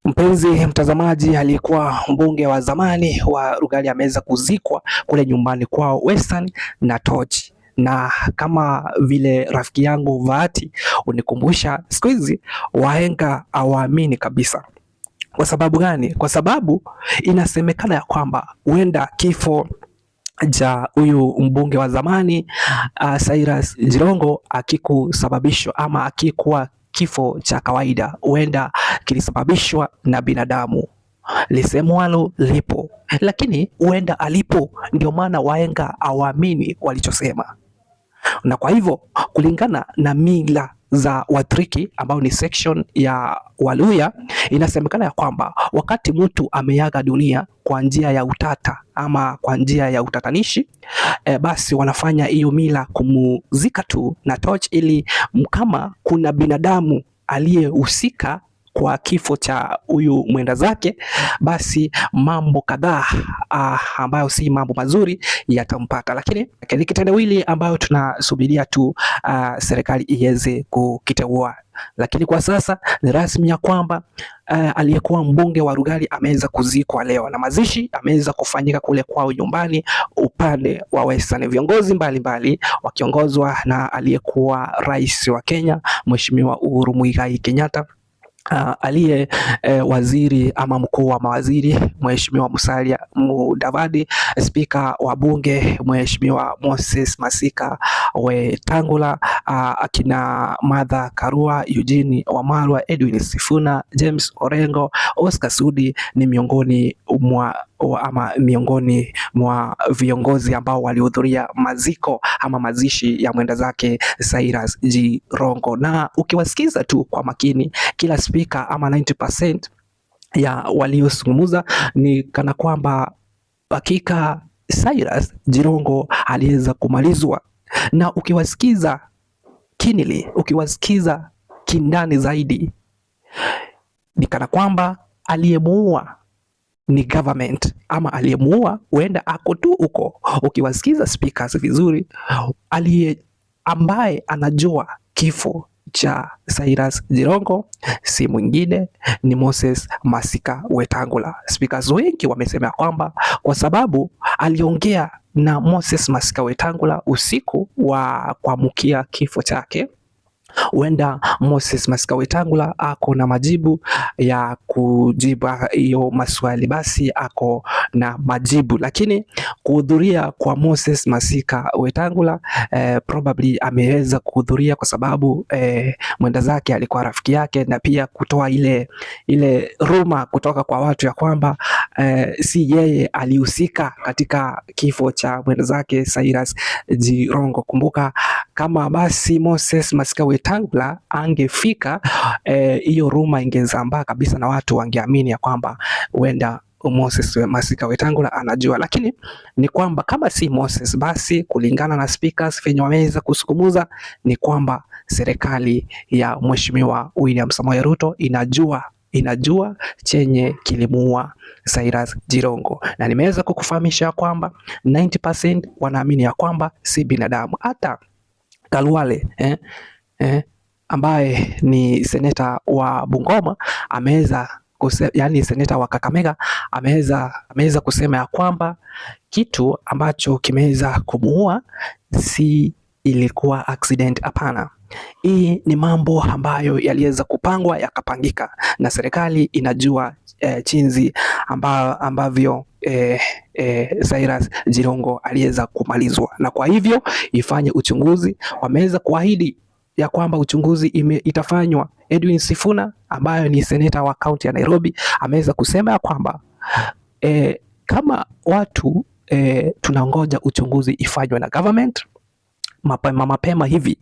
Mpenzi mtazamaji, aliyekuwa mbunge wa zamani wa Rugali ameweza kuzikwa kule nyumbani kwao Western na Torch. Na kama vile rafiki yangu Vahati unikumbusha, siku hizi wahenga hawaamini kabisa. Kwa sababu gani? Kwa sababu inasemekana ya kwamba huenda kifo cha huyu mbunge wa zamani Cyrus Jirongo akikusababishwa ama akikuwa kifo cha kawaida, huenda kilisababishwa na binadamu. Lisemwalo lipo, lakini huenda alipo. Ndio maana wahenga hawaamini walichosema, na kwa hivyo kulingana na mila za Watriki ambao ni section ya Waluya, inasemekana ya kwamba wakati mtu ameaga dunia kwa njia ya utata ama kwa njia ya utatanishi, basi wanafanya hiyo mila kumuzika tu na torch, ili kama kuna binadamu aliyehusika kwa kifo cha huyu mwenda zake, basi mambo kadhaa ambayo si mambo mazuri yatampata. Lakini ni kitendawili ambayo tunasubiria tu serikali iweze kukiteua. Lakini kwa sasa ni rasmi ya kwamba aliyekuwa mbunge wa Rugali ameweza kuzikwa leo, na mazishi ameweza kufanyika kule kwao nyumbani upande wa Western. Viongozi mbalimbali wakiongozwa na aliyekuwa rais wa Kenya Mheshimiwa Uhuru Muigai Kenyatta, aliye waziri ama mkuu wa mawaziri Mheshimiwa Musalia Mudavadi, spika wa bunge Mheshimiwa Moses Masika Wetangula, akina Martha Karua, Eugene Wamalwa, Edwin Sifuna, James Orengo, Oscar Sudi ni miongoni mwa viongozi ambao walihudhuria maziko ama mazishi ya mwenda zake Cyrus Jirongo. Na ukiwasikiza tu kwa makini, kila spika ama 90% ya waliozungumza ni kana kwamba hakika Cyrus Jirongo aliweza kumalizwa, na ukiwasikiza kinili, ukiwasikiza kindani zaidi, ni kana kwamba aliyemuua ni government ama aliyemuua huenda ako tu huko. Ukiwasikiza speakers vizuri, ambaye anajua kifo cha Cyrus Jirongo si mwingine ni Moses Masika Wetangula. Speakers wengi wamesema kwamba kwa sababu aliongea na Moses Masika Wetangula usiku wa kuamkia kifo chake, huenda Moses Masika Wetangula ako na majibu ya kujibu hiyo maswali, basi ako na majibu. Lakini kuhudhuria kwa Moses Masika Wetangula probably ameweza kuhudhuria kwa sababu mwenda zake alikuwa rafiki yake, na pia kutoa ile ruma kutoka kwa watu ya kwamba si yeye alihusika katika kifo cha mwenda zake Cyrus Jirongo. Kumbuka kama basi Moses Masika Wetangula angefika, hiyo ruma ingezambaa kabisa na watu wangeamini ya kwamba huenda Moses Masika Wetangula anajua. Lakini ni kwamba kama si Moses, basi kulingana na speakers venye wameweza kusukumuza, ni kwamba serikali ya Mheshimiwa William Samoei Ruto inajua chenye kilimuua Cyrus Jirongo, na nimeweza kukufahamisha kwamba 90% wanaamini ya kwamba si binadamu. Hata Kalwale ambaye ni seneta wa Bungoma ameweza yani seneta wa Kakamega ameweza kusema ya kwamba kitu ambacho kimeweza kumuua si ilikuwa accident, hapana. Hii ni mambo ambayo yaliweza kupangwa yakapangika, na serikali inajua chinzi ambavyo Cyrus Jirongo aliweza kumalizwa, na kwa hivyo ifanye uchunguzi. Wameweza kuahidi ya kwamba uchunguzi itafanywa. Edwin Sifuna ambayo ni seneta wa kaunti ya Nairobi ameweza kusema ya kwamba kama watu tunangoja uchunguzi ifanywe na government, mapema hivi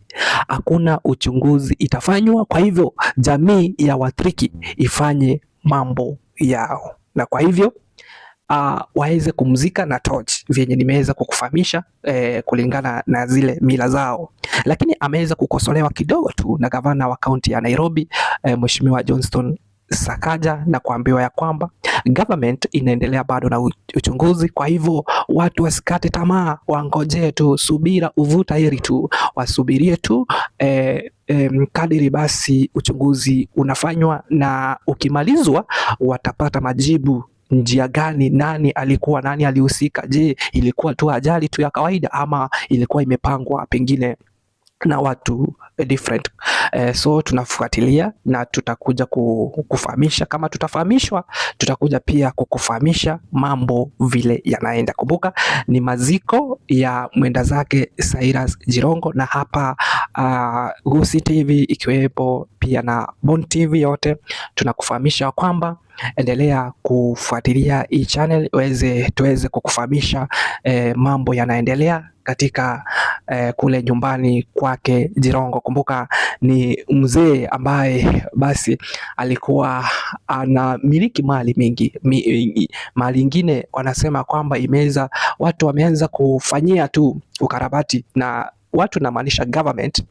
hakuna uchunguzi itafanywa. Kwa hivyo jamii ya Watriki ifanye mambo yao, na kwa hivyo waweze kumzika na torch vyenye nimeweza kukufahamisha kulingana na zile mila zao. Lakini ameweza kukosolewa kidogo tu na gavana wa kaunti ya Nairobi Mheshimiwa Johnston Sakaja na kuambiwa ya kwamba government inaendelea bado na uchunguzi. Kwa hivyo watu wasikate tamaa, wangojee tu, subira uvuta heri tu, wasubirie tu kadiri basi uchunguzi unafanywa, na ukimalizwa watapata majibu njia gani, nani alikuwa, nani alihusika. Je, ilikuwa tu ajali tu ya kawaida ama ilikuwa imepangwa pengine na watu different. So tunafuatilia na tutakuja kufahamisha. Kama tutafahamishwa, tutakuja pia kukufahamisha mambo vile yanaenda. Kumbuka ni maziko ya mwenda zake Cyrus Jirongo, na hapa Gusii TV ikiwepo pia na Bon TV, yote tunakufahamisha kwamba endelea kufuatilia hii channel tuweze kukufahamisha mambo yanaendelea katika kule nyumbani kwake Jirongo. Kumbuka ni mzee ambaye basi alikuwa anamiliki mali mingi, mali ingine wanasema kwamba watu wameanza kufanyia tu ukarabati, na watu namaanisha government.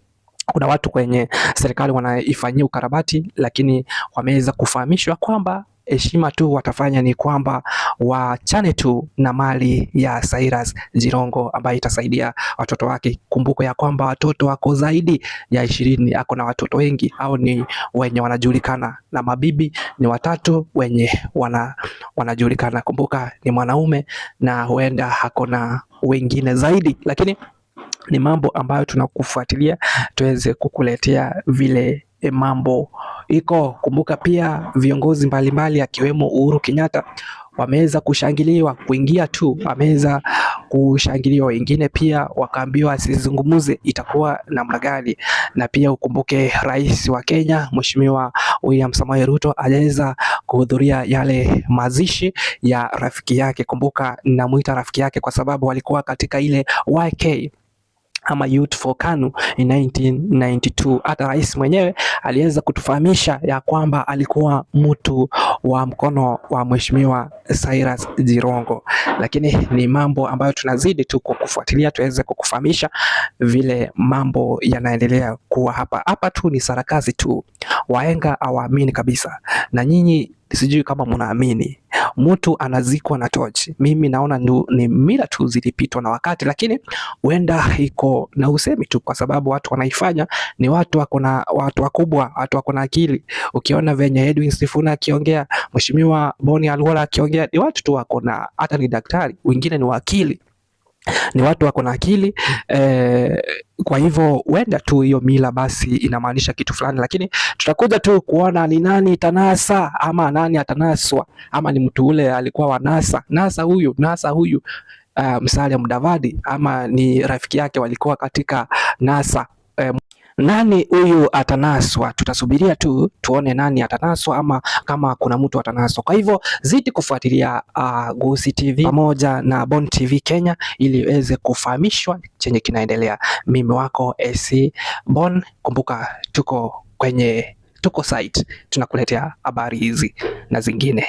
Kuna watu kwenye serikali wanaifanyia ukarabati, lakini wameweza kufahamishwa kwamba heshima tu watafanya ni kwamba wachane tu na mali ya Cyrus Jirongo ambayo itasaidia watoto wake. Kumbuka ya kwamba watoto wako zaidi ya 20, ako na watoto wengi, au ni wenye wanajulikana, na mabibi ni 3 wenye wanajulikana. Kumbuka ni mwanaume na huenda hako na wengine zaidi, lakini ni mambo ambayo tunakufuatilia tuweze kukuletea vile mambo iko. Kumbuka pia viongozi mbalimbali akiwemo Uhuru Kenyatta wameweza kushangiliwa kuingia tu, wameweza kushangiliwa. Wengine pia wakaambiwa asizungumuze itakuwa namna gani. Na pia ukumbuke rais wa Kenya Mheshimiwa William Samoei Ruto hajaweza kuhudhuria yale mazishi ya rafiki yake. Kumbuka namuita rafiki yake kwa sababu walikuwa katika ile YK ama Youth for KANU in 1992. Hata rais mwenyewe aliweza kutufahamisha ya kwamba alikuwa mtu wa mkono wa Mheshimiwa Cyrus Jirongo. Lakini ni mambo ambayo tunazidi tu kufuatilia tuweze kukufahamisha vile mambo yanaendelea kuwa hapa tu ni sarakasi tu. Wahenga hawaamini kabisa, na nyinyi sijui kama mnaamini mtu anazikwa na tochi. Mimi naona ni mila tu zilipitwa na wakati, lakini huenda iko na usemi tu, kwa sababu watu wanaifanya ni watu wakubwa, watu wako na akili. Ukiona venye Edwin Sifuna akiongea, Mheshimiwa Boni Alwola akiongea, ni watu tu wako na, hata ni daktari, wengine ni wakili, ni watu wako na akili. Kwa hivyo huenda tu hiyo mila basi inamaanisha kitu fulani, lakini tutakuja tu kuona ni nani tanasa ama nani atanaswa, ama ni mtu ule alikuwa wa nasa huyu Musalia Mudavadi, ama ni rafiki yake walikuwa katika NASA. Nani huyu atanaswa? Tutasubiria tu tuone nani atanaswa, ama kama kuna mtu atanaswa. Kwa hivyo zidi kufuatilia Gusii TV pamoja na Bon TV Kenya ili iweze kufahamishwa chenye kinaendelea. Mimi wako AC Bon, kumbuka tuko site tunakuletea habari hizi na zingine.